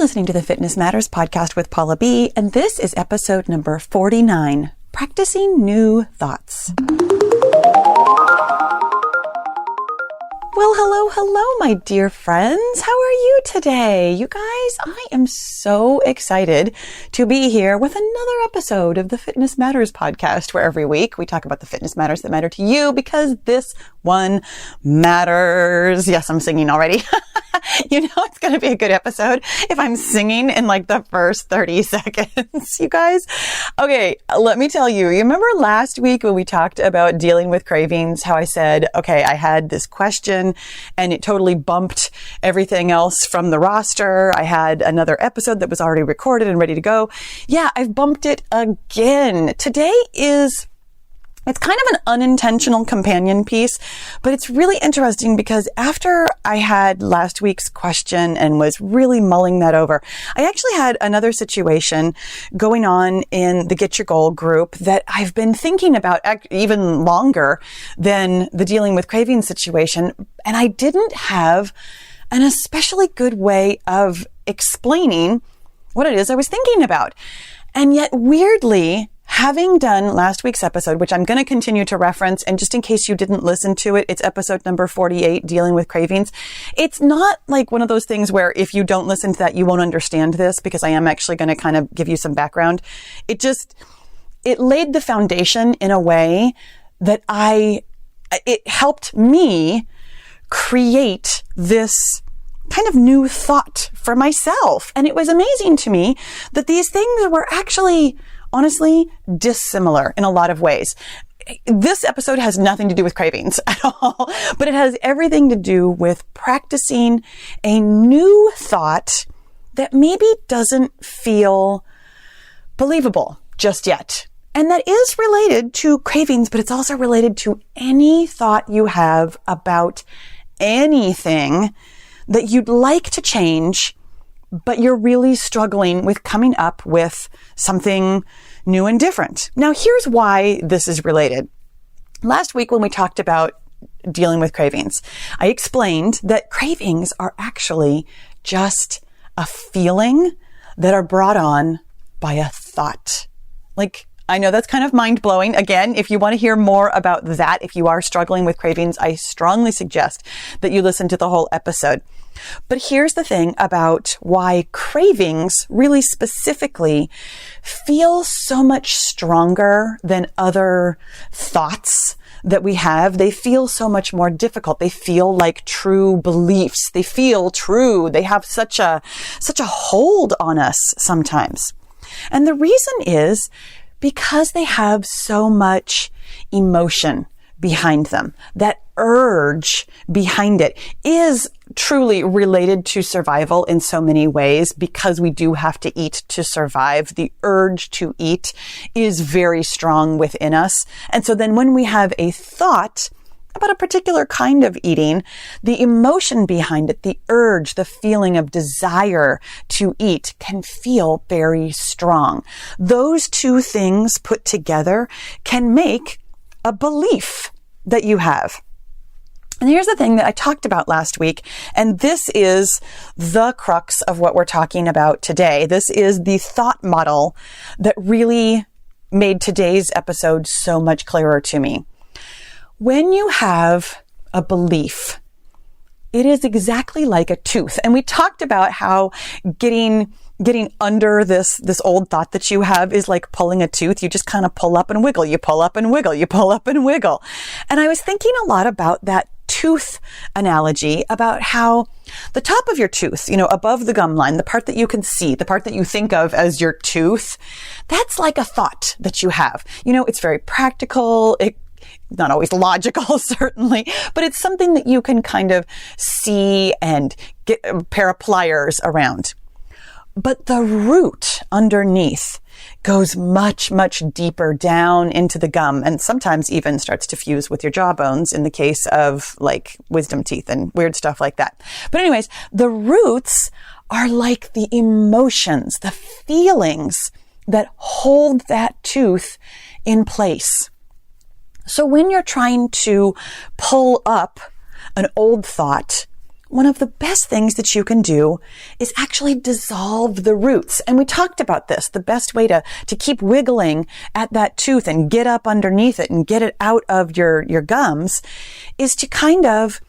listening to the Fitness Matters podcast with Paula B, and this is episode number 49, Practicing New Thoughts. Well, hello, my dear friends. How are you today? You guys, I am so excited to be here with another episode of the Fitness Matters podcast, where every week we talk about the fitness matters that matter to you, because this one matters. Yes, I'm singing already. You know it's going to be a good episode if I'm singing in like the first 30 seconds, you guys. Okay, let me tell you. You remember last week when we talked about dealing with cravings, how I said, okay, I had this question and it totally bumped everything else from the roster. I had another episode that was already recorded and ready to go. Yeah, I've bumped it again. Today it's kind of an unintentional companion piece, but it's really interesting because after I had last week's question and was really mulling that over, I actually had another situation going on in the Get Your Goal group that I've been thinking about even longer than the dealing with craving situation. And I didn't have an especially good way of explaining what it is I was thinking about. And yet weirdly, having done last week's episode, which I'm going to continue to reference, and just in case you didn't listen to it, it's episode number 48, Dealing with Cravings. It's not like one of those things where if you don't listen to that, you won't understand this, because I am actually going to kind of give you some background. It laid the foundation in a way that it helped me create this kind of new thought for myself. And it was amazing to me that these things were actually honestly dissimilar in a lot of ways. This episode has nothing to do with cravings at all, but it has everything to do with practicing a new thought that maybe doesn't feel believable just yet. And that is related to cravings, but it's also related to any thought you have about anything that you'd like to change, but you're really struggling with coming up with something new and different. Now, here's why this is related. Last week when we talked about dealing with cravings, I explained that cravings are actually just a feeling that are brought on by a thought. Like, I know that's kind of mind-blowing. Again, if you want to hear more about that, if you are struggling with cravings, I strongly suggest that you listen to the whole episode. But here's the thing about why cravings really specifically feel so much stronger than other thoughts that we have. They feel so much more difficult. They feel like true beliefs. They feel true. They have such a hold on us sometimes. And the reason is because they have so much emotion behind them. That urge behind it is truly related to survival in so many ways, because we do have to eat to survive. The urge to eat is very strong within us. And so then when we have a thought about a particular kind of eating, the emotion behind it, the urge, the feeling of desire to eat can feel very strong. Those two things put together can make a belief that you have. And here's the thing that I talked about last week, and this is the crux of what we're talking about today. This is the thought model that really made today's episode so much clearer to me. When you have a belief, it is exactly like a tooth. And we talked about how getting under this old thought that you have is like pulling a tooth. You just kind of pull up and wiggle. You pull up and wiggle. You pull up and wiggle. And I was thinking a lot about that tooth analogy, about how the top of your tooth, above the gum line, the part that you can see, the part that you think of as your tooth, that's like a thought that you have. It's very practical. Not always logical, certainly, but it's something that you can kind of see and get a pair of pliers around. But the root underneath goes much, much deeper down into the gum, and sometimes even starts to fuse with your jawbones in the case of like wisdom teeth and weird stuff like that. But anyways, the roots are like the emotions, the feelings that hold that tooth in place. So when you're trying to pull up an old thought, one of the best things that you can do is actually dissolve the roots. And we talked about this. The best way to keep wiggling at that tooth and get up underneath it and get it out of your gums is to kind of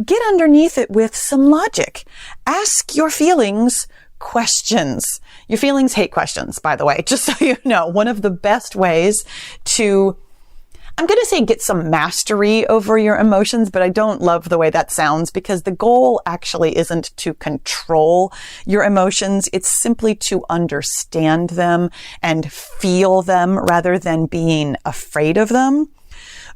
get underneath it with some logic. Ask your feelings questions. Your feelings hate questions, by the way, just so you know. One of the best ways to, I'm going to say, get some mastery over your emotions, but I don't love the way that sounds, because the goal actually isn't to control your emotions. It's simply to understand them and feel them rather than being afraid of them.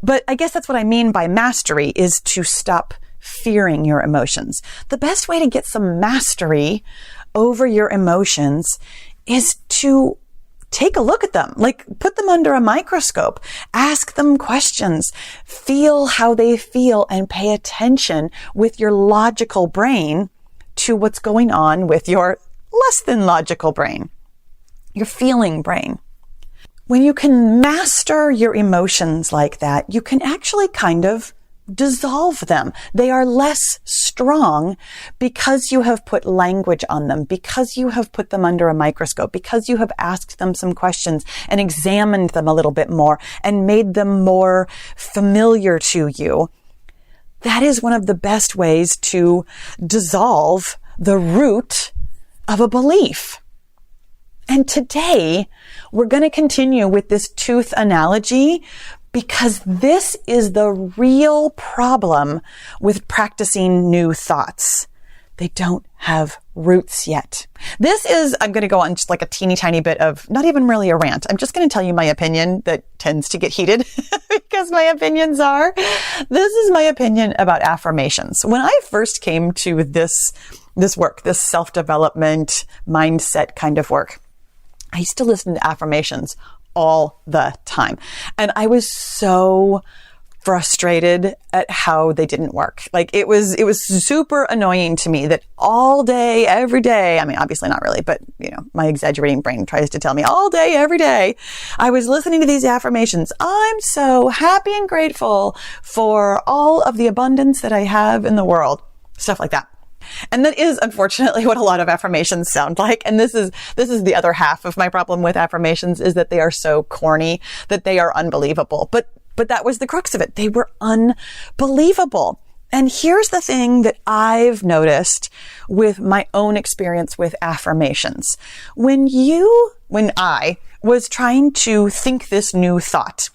But I guess that's what I mean by mastery, is to stop fearing your emotions. The best way to get some mastery over your emotions is to take a look at them, like put them under a microscope, ask them questions, feel how they feel, and pay attention with your logical brain to what's going on with your less than logical brain, your feeling brain. When you can master your emotions like that, you can actually kind of dissolve them. They are less strong because you have put language on them, because you have put them under a microscope, because you have asked them some questions and examined them a little bit more and made them more familiar to you. That is one of the best ways to dissolve the root of a belief. And today, we're going to continue with this tooth analogy, because this is the real problem with practicing new thoughts. They don't have roots yet. I'm going to go on just like a teeny tiny bit of, not even really a rant. I'm just going to tell you my opinion that tends to get heated because my opinions are. This is my opinion about affirmations. When I first came to this work, this self-development mindset kind of work, I used to listen to affirmations all the time. And I was so frustrated at how they didn't work. Like it was super annoying to me that all day, every day, I mean, obviously not really, but my exaggerating brain tries to tell me all day, every day, I was listening to these affirmations. I'm so happy and grateful for all of the abundance that I have in the world. Stuff like that. And that is unfortunately what a lot of affirmations sound like. And this is the other half of my problem with affirmations, is that they are so corny that they are unbelievable. But that was the crux of it. They were unbelievable. And here's the thing that I've noticed with my own experience with affirmations. When I was trying to think this new thought,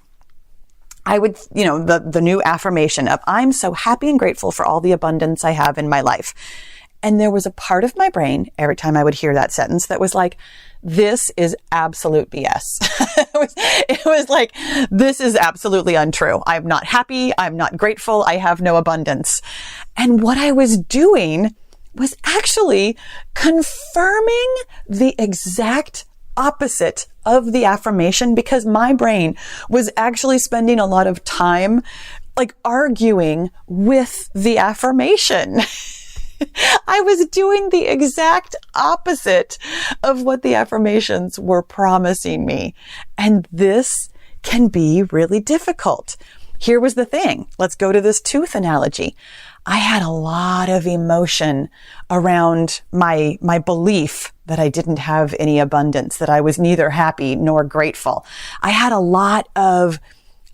I would, the new affirmation of, I'm so happy and grateful for all the abundance I have in my life. And there was a part of my brain, every time I would hear that sentence, that was like, this is absolute BS. It was like, this is absolutely untrue. I'm not happy. I'm not grateful. I have no abundance. And what I was doing was actually confirming the exact opposite of the affirmation, because my brain was actually spending a lot of time like arguing with the affirmation. I was doing the exact opposite of what the affirmations were promising me. And this can be really difficult. Here was the thing. Let's go to this tooth analogy. I had a lot of emotion around my belief that I didn't have any abundance, that I was neither happy nor grateful. I had a lot of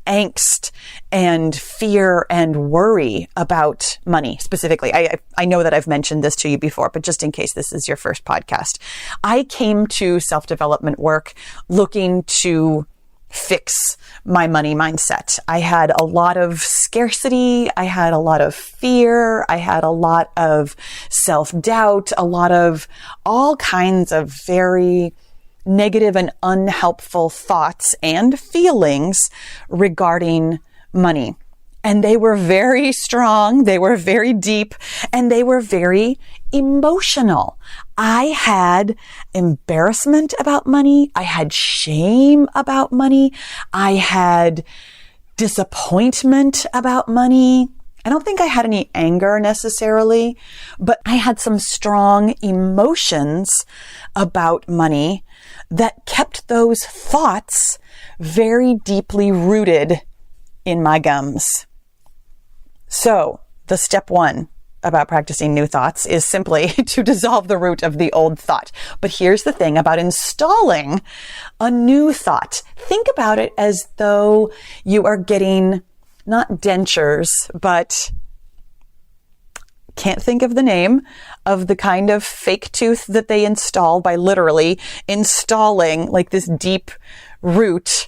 angst and fear and worry about money specifically. I know that I've mentioned this to you before, but just in case this is your first podcast, I came to self-development work looking to fix my money mindset. I had a lot of scarcity. I had a lot of fear. I had a lot of self-doubt, a lot of all kinds of very negative and unhelpful thoughts and feelings regarding money. And they were very strong, they were very deep, and they were very emotional. I had embarrassment about money. I had shame about money. I had disappointment about money. I don't think I had any anger necessarily, but I had some strong emotions about money that kept those thoughts very deeply rooted in my gums. So the step one about practicing new thoughts is simply to dissolve the root of the old thought. But here's the thing about installing a new thought. Think about it as though you are getting not dentures, but can't think of the name of the kind of fake tooth that they install by literally installing like this deep root.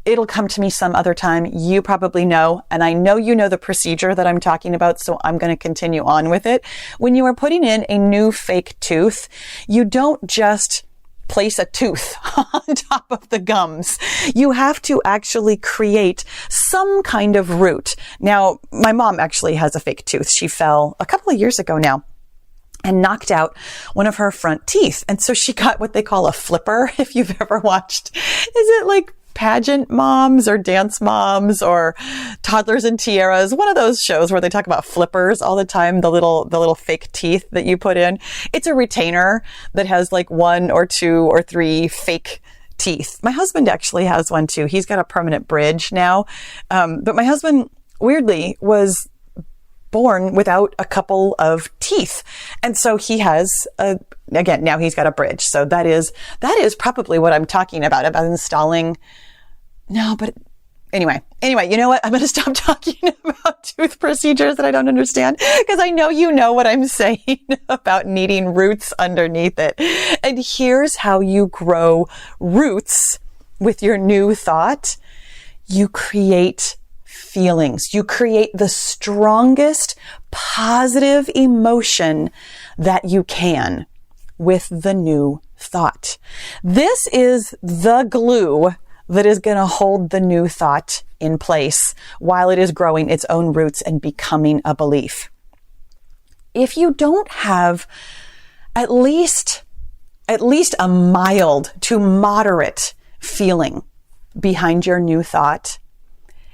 It'll come to me some other time. You probably know, and I know you know the procedure that I'm talking about, so I'm going to continue on with it. When you are putting in a new fake tooth, you don't just place a tooth on top of the gums. You have to actually create some kind of root. Now, my mom actually has a fake tooth. She fell a couple of years ago now and knocked out one of her front teeth. And so she got what they call a flipper, if you've ever watched. Is it like pageant moms or dance moms or toddlers and tiaras? One of those shows where they talk about flippers all the time, the little fake teeth that you put in. It's a retainer that has like 1 or 2 or 3 fake teeth. My husband actually has one too. He's got a permanent bridge now. But my husband weirdly was born without a couple of teeth. And so he has again, now he's got a bridge. So that is probably what I'm talking about installing. No, but anyway, you know what? I'm going to stop talking about tooth procedures that I don't understand because I know you know what I'm saying about needing roots underneath it. And here's how you grow roots with your new thought. You create feelings. You create the strongest positive emotion that you can with the new thought. This is the glue that is going to hold the new thought in place while it is growing its own roots and becoming a belief. If you don't have at least a mild to moderate feeling behind your new thought,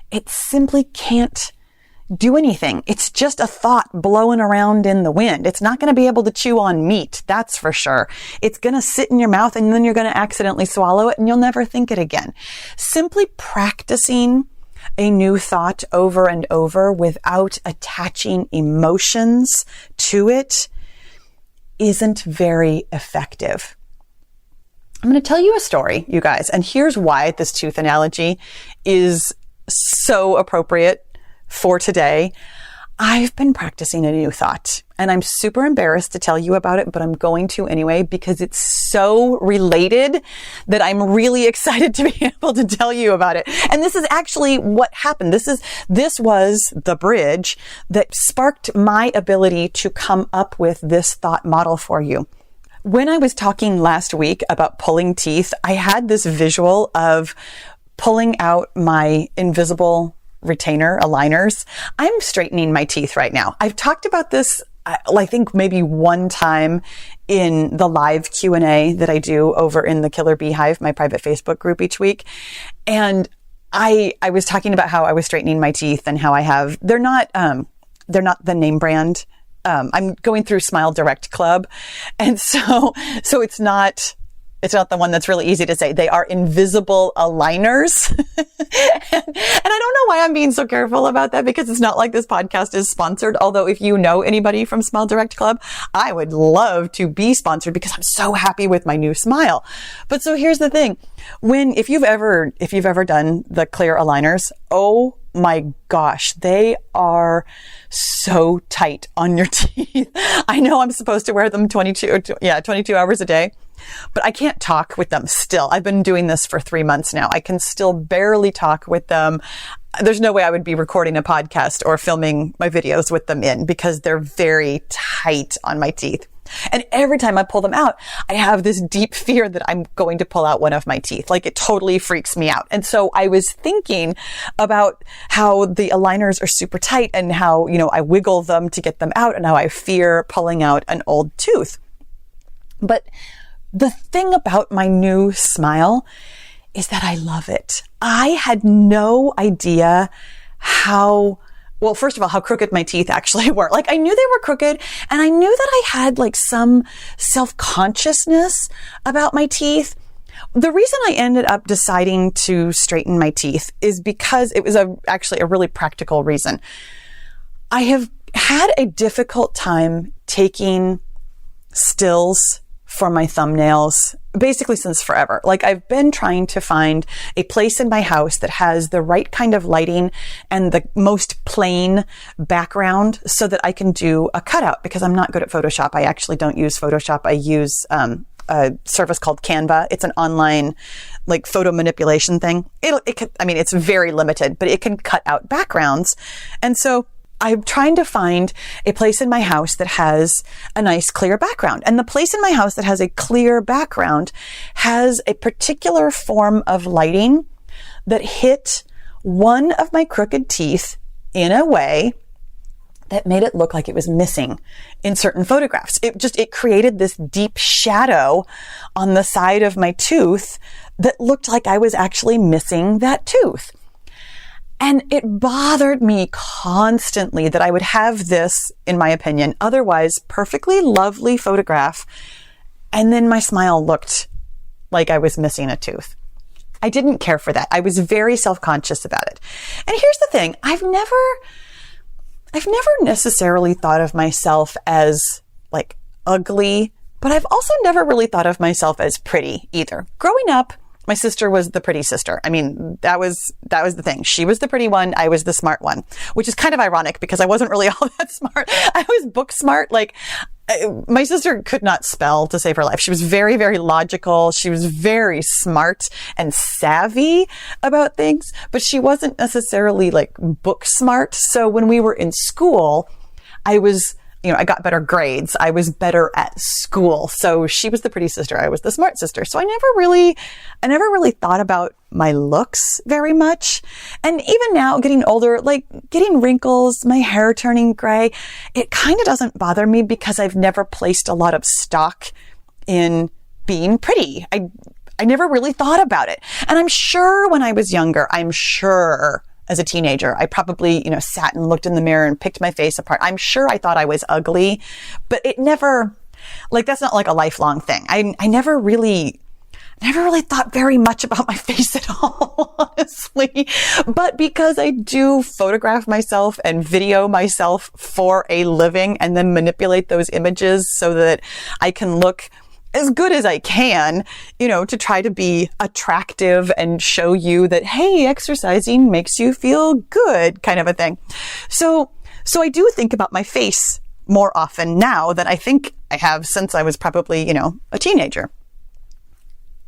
it simply can't do anything. It's just a thought blowing around in the wind. It's not going to be able to chew on meat. That's for sure. It's going to sit in your mouth and then you're going to accidentally swallow it and you'll never think it again. Simply practicing a new thought over and over without attaching emotions to it isn't very effective. I'm going to tell you a story, you guys, and here's why this tooth analogy is so appropriate for today. I've been practicing a new thought and I'm super embarrassed to tell you about it, but I'm going to anyway because it's so related that I'm really excited to be able to tell you about it. And this is actually what happened. This was the bridge that sparked my ability to come up with this thought model for you. When I was talking last week about pulling teeth, I had this visual of pulling out my invisible retainer aligners. I'm straightening my teeth right now. I've talked about this, I think maybe one time in the live Q&A that I do over in the Killer Beehive, my private Facebook group each week. And I was talking about how I was straightening my teeth and how they're not the name brand. I'm going through Smile Direct Club. And so it's not the one that's really easy to say. They are invisible aligners. And I don't know why I'm being so careful about that because it's not like this podcast is sponsored. Although if you know anybody from Smile Direct Club, I would love to be sponsored because I'm so happy with my new smile. But so here's the thing. If you've ever done the clear aligners, oh my gosh, they are so tight on your teeth. I know I'm supposed to wear them 22 hours a day. But I can't talk with them still. I've been doing this for 3 months now. I can still barely talk with them. There's no way I would be recording a podcast or filming my videos with them in because they're very tight on my teeth. And every time I pull them out, I have this deep fear that I'm going to pull out one of my teeth. Like it totally freaks me out. And so I was thinking about how the aligners are super tight and how, I wiggle them to get them out and how I fear pulling out an old tooth. But the thing about my new smile is that I love it. I had no idea how crooked my teeth actually were. Like I knew they were crooked and I knew that I had like some self-consciousness about my teeth. The reason I ended up deciding to straighten my teeth is because it was actually a really practical reason. I have had a difficult time taking stills for my thumbnails basically since forever. Like, I've been trying to find a place in my house that has the right kind of lighting and the most plain background so that I can do a cutout, because I'm not good at Photoshop. I actually don't use Photoshop. I use a service called Canva. It's an online like photo manipulation thing. It's very limited, but it can cut out backgrounds. And so I'm trying to find a place in my house that has a nice clear background. And the place in my house that has a clear background has a particular form of lighting that hit one of my crooked teeth in a way that made it look like it was missing in certain photographs. It created this deep shadow on the side of my tooth that looked like I was actually missing that tooth. And it bothered me constantly that I would have this, in my opinion, otherwise perfectly lovely photograph, and then my smile looked like I was missing a tooth. I didn't care for that. I was very self-conscious about it. And here's the thing. I've never necessarily thought of myself as like ugly, but I've also never really thought of myself as pretty either. Growing up, my sister was the pretty sister. I mean, that was the thing. She was the pretty one. I was the smart one, which is kind of ironic because I wasn't really all that smart. I was book smart. Like, my sister could not spell to save her life. She was very, very logical. She was very smart and savvy about things, but she wasn't necessarily like book smart. So when we were in school, I got better grades. I was better at school. So she was the pretty sister. I was the smart sister. So I never really thought about my looks very much. And even now, getting older, like getting wrinkles, my hair turning gray, it kind of doesn't bother me because I've never placed a lot of stock in being pretty. I never really thought about it. And I'm sure when I was younger, as a teenager, I probably, sat and looked in the mirror and picked my face apart. I'm sure I thought I was ugly, but it never, that's not like a lifelong thing. I never really thought very much about my face at all, honestly. But because I do photograph myself and video myself for a living and then manipulate those images so that I can look as good as I can, to try to be attractive and show you that, hey, exercising makes you feel good, kind of a thing. So I do think about my face more often now than I think I have since I was probably, a teenager.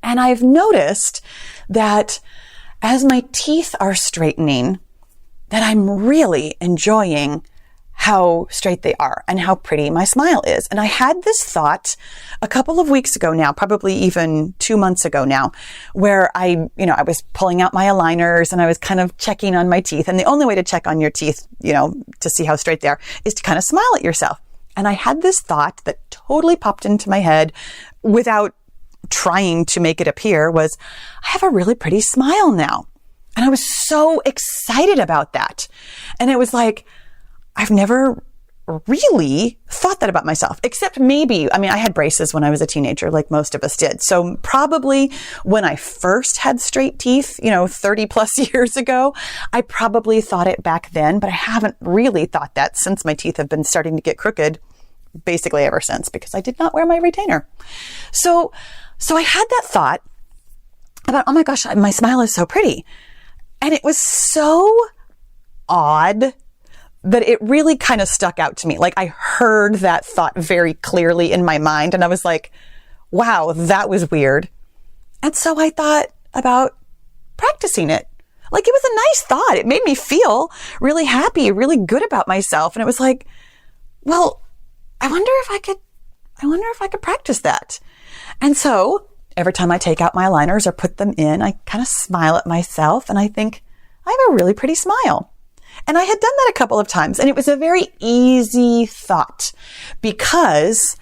And I've noticed that as my teeth are straightening, that I'm really enjoying how straight they are and how pretty my smile is. And I had this thought a couple of weeks ago now, probably even 2 months ago now, where I was pulling out my aligners and I was kind of checking on my teeth. And the only way to check on your teeth, to see how straight they are, is to kind of smile at yourself. And I had this thought that totally popped into my head without trying to make it appear, was I have a really pretty smile now. And I was so excited about that. And it was like, I've never really thought that about myself, except maybe, I had braces when I was a teenager, like most of us did. So probably when I first had straight teeth, 30 plus years ago, I probably thought it back then, but I haven't really thought that since my teeth have been starting to get crooked, basically ever since, because I did not wear my retainer. So I had that thought about, oh my gosh, my smile is so pretty. And it was so odd that it really kind of stuck out to me. Like, I heard that thought very clearly in my mind and I was like, wow, that was weird. And so I thought about practicing it. Like, it was a nice thought. It made me feel really happy, really good about myself. And it was like, well, I wonder if I could practice that. And so every time I take out my aligners or put them in, I kind of smile at myself and I think, I have a really pretty smile. And I had done that a couple of times, and it was a very easy thought because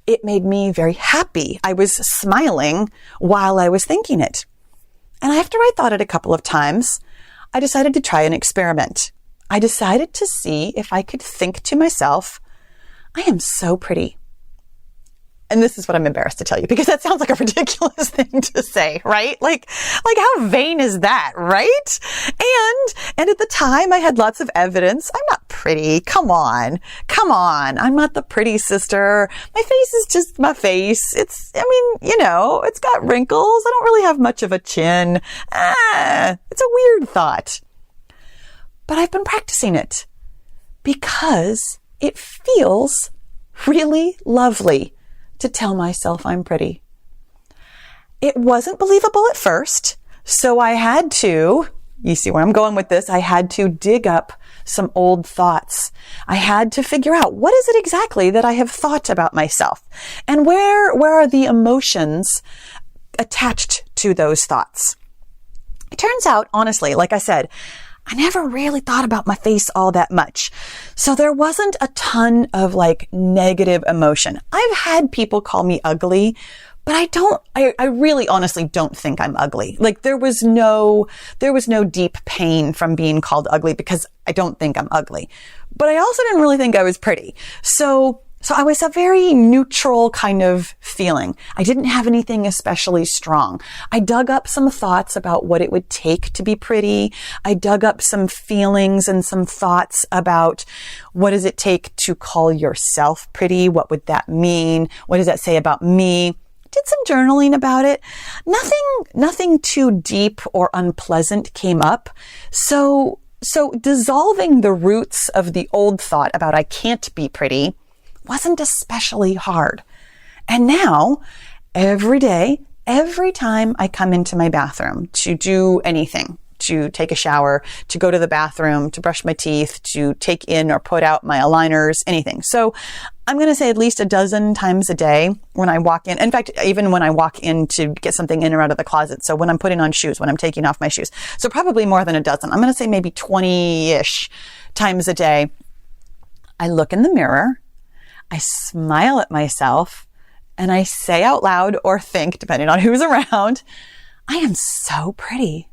it made me very happy. I was smiling while I was thinking it. And after I thought it a couple of times, I decided to try an experiment. I decided to see if I could think to myself, I am so pretty. and this is what I'm embarrassed to tell you because that sounds like a ridiculous thing to say, right? Like how vain is that, right? And at the time I had lots of evidence. I'm not pretty. Come on. I'm not the pretty sister. My face is just my face. It's got wrinkles. I don't really have much of a chin. It's a weird thought. But I've been practicing it because it feels really lovely to tell myself I'm pretty. It wasn't believable at first, so I had to, you see where I'm going with this, I had to dig up some old thoughts. I had to figure out what is it exactly that I have thought about myself and where are the emotions attached to those thoughts. It turns out, honestly, like I said, I never really thought about my face all that much. So there wasn't a ton of negative emotion. I've had people call me ugly, but I really honestly don't think I'm ugly. There was no deep pain from being called ugly because I don't think I'm ugly. But I also didn't really think I was pretty. So I was a very neutral kind of feeling. I didn't have anything especially strong. I dug up some thoughts about what it would take to be pretty. I dug up some feelings and some thoughts about what does it take to call yourself pretty? What would that mean? What does that say about me? Did some journaling about it. Nothing too deep or unpleasant came up. So dissolving the roots of the old thought about I can't be pretty wasn't especially hard. And now, every day, every time I come into my bathroom to do anything, to take a shower, to go to the bathroom, to brush my teeth, to take in or put out my aligners, anything. So I'm going to say at least a dozen times a day when I walk in. In fact, even when I walk in to get something in or out of the closet. So when I'm putting on shoes, when I'm taking off my shoes. So probably more than a dozen. I'm going to say maybe 20-ish times a day. I look in the mirror, I smile at myself, and I say out loud or think, depending on who's around, I am so pretty.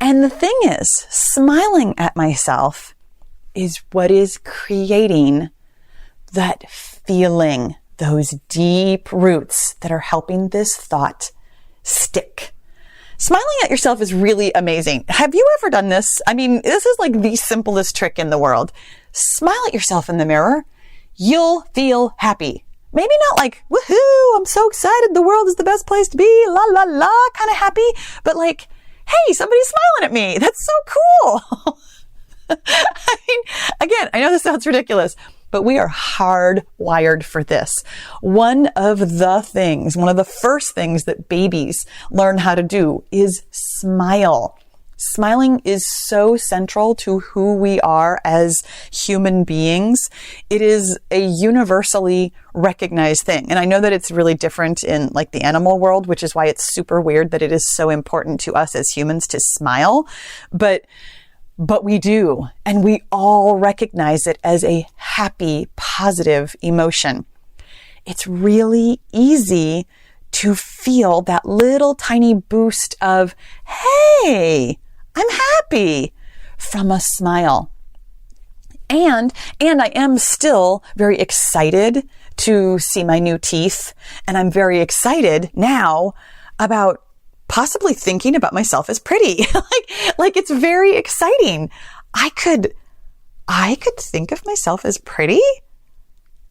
And the thing is, smiling at myself is what is creating that feeling, those deep roots that are helping this thought stick. Smiling at yourself is really amazing. Have you ever done this? I mean, this is the simplest trick in the world. Smile at yourself in the mirror. You'll feel happy. Maybe not woohoo, I'm so excited, the world is the best place to be, la la la, kind of happy, but hey, somebody's smiling at me. That's so cool. I mean, again, I know this sounds ridiculous, but we are hardwired for this. One of the first things that babies learn how to do is smile. Smiling is so central to who we are as human beings. It is a universally recognized thing. And I know that it's really different in the animal world, which is why it's super weird that it is so important to us as humans to smile. But we do. And we all recognize it as a happy, positive emotion. It's really easy to feel that little tiny boost of, hey, I'm happy from a smile. And I am still very excited to see my new teeth. And I'm very excited now about possibly thinking about myself as pretty. It's very exciting. I could think of myself as pretty?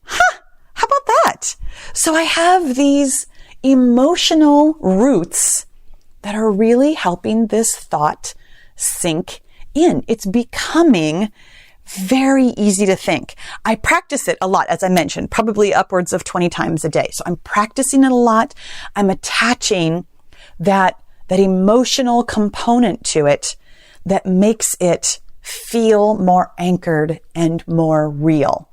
Huh. How about that? So I have these emotional roots that are really helping this thought sink in. It's becoming very easy to think. I practice it a lot, as I mentioned, probably upwards of 20 times a day. So I'm practicing it a lot. I'm attaching that emotional component to it that makes it feel more anchored and more real.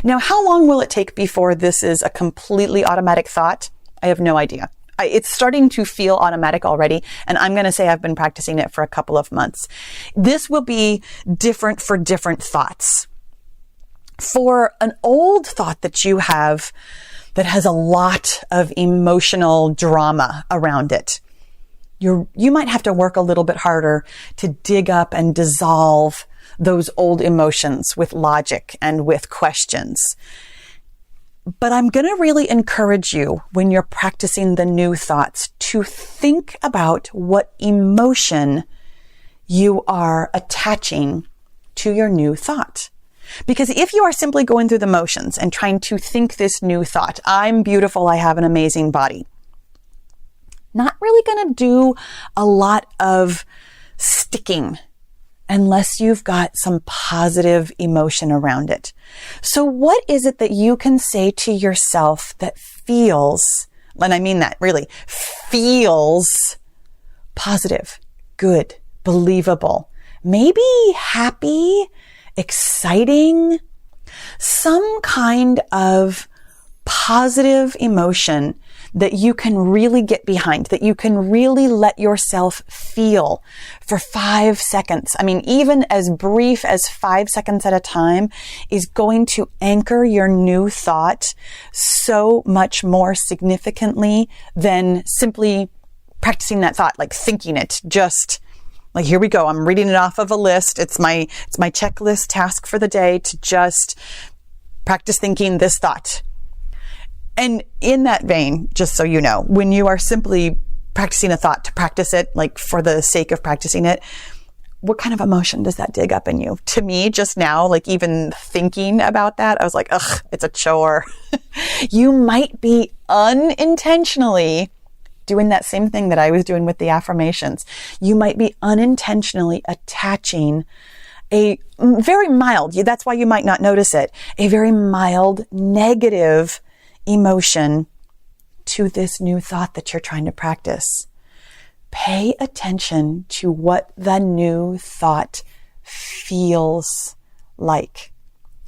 Now, how long will it take before this is a completely automatic thought? I have no idea. It's starting to feel automatic already, and I'm going to say I've been practicing it for a couple of months. This will be different for different thoughts. For an old thought that you have that has a lot of emotional drama around it, you might have to work a little bit harder to dig up and dissolve those old emotions with logic and with questions. But I'm going to really encourage you when you're practicing the new thoughts to think about what emotion you are attaching to your new thought. Because if you are simply going through the motions and trying to think this new thought, I'm beautiful, I have an amazing body, not really going to do a lot of sticking unless you've got some positive emotion around it. So what is it that you can say to yourself that feels, and I mean that really, feels positive, good, believable, maybe happy, exciting, some kind of positive emotion that you can really get behind, that you can really let yourself feel for 5 seconds. I mean, even as brief as 5 seconds at a time is going to anchor your new thought so much more significantly than simply practicing that thought, like thinking it, just like, here we go. I'm reading it off of a list. It's my checklist task for the day to just practice thinking this thought. And in that vein, just so you know, when you are simply practicing a thought to practice it, like for the sake of practicing it, what kind of emotion does that dig up in you? To me, just now, like even thinking about that, I was like, ugh, it's a chore. You might be unintentionally doing that same thing that I was doing with the affirmations. You might be unintentionally attaching a very mild, that's why you might not notice it, a very mild negative emotion to this new thought that you're trying to practice. Pay attention to what the new thought feels like.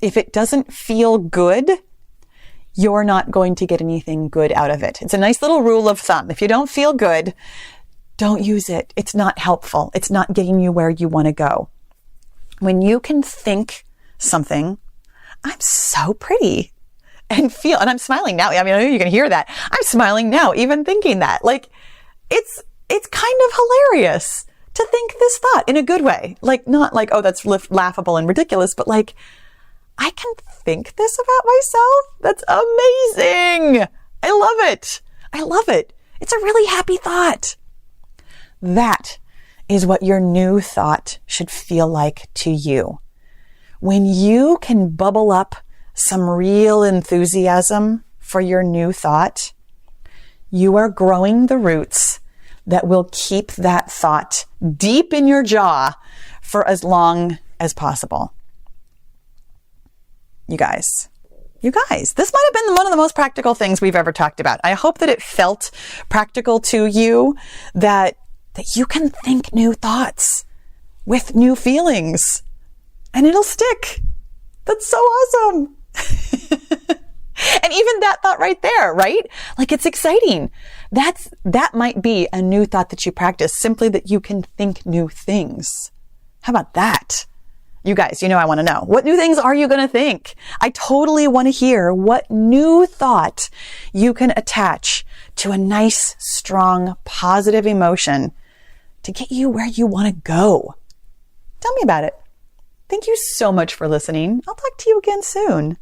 If it doesn't feel good, you're not going to get anything good out of it. It's a nice little rule of thumb. If you don't feel good, don't use it. It's not helpful. It's not getting you where you want to go. When you can think something, I'm so pretty, and I'm smiling now. I mean, I know you can hear that. I'm smiling now, even thinking that. Like, it's kind of hilarious to think this thought in a good way. Like, not like, oh, that's laughable and ridiculous, but like, I can think this about myself. That's amazing. I love it. I love it. It's a really happy thought. That is what your new thought should feel like to you. When you can bubble up some real enthusiasm for your new thought, you are growing the roots that will keep that thought deep in your jaw for as long as possible. You guys, this might have been one of the most practical things we've ever talked about. I hope that it felt practical to you, that you can think new thoughts with new feelings and it'll stick. That's so awesome. And even that thought right there, right? Like, it's exciting. That might be a new thought that you practice, simply that you can think new things. How about that? You guys, I want to know, what new things are you going to think? I totally want to hear what new thought you can attach to a nice, strong, positive emotion to get you where you want to go. Tell me about it. Thank you so much for listening. I'll talk to you again soon.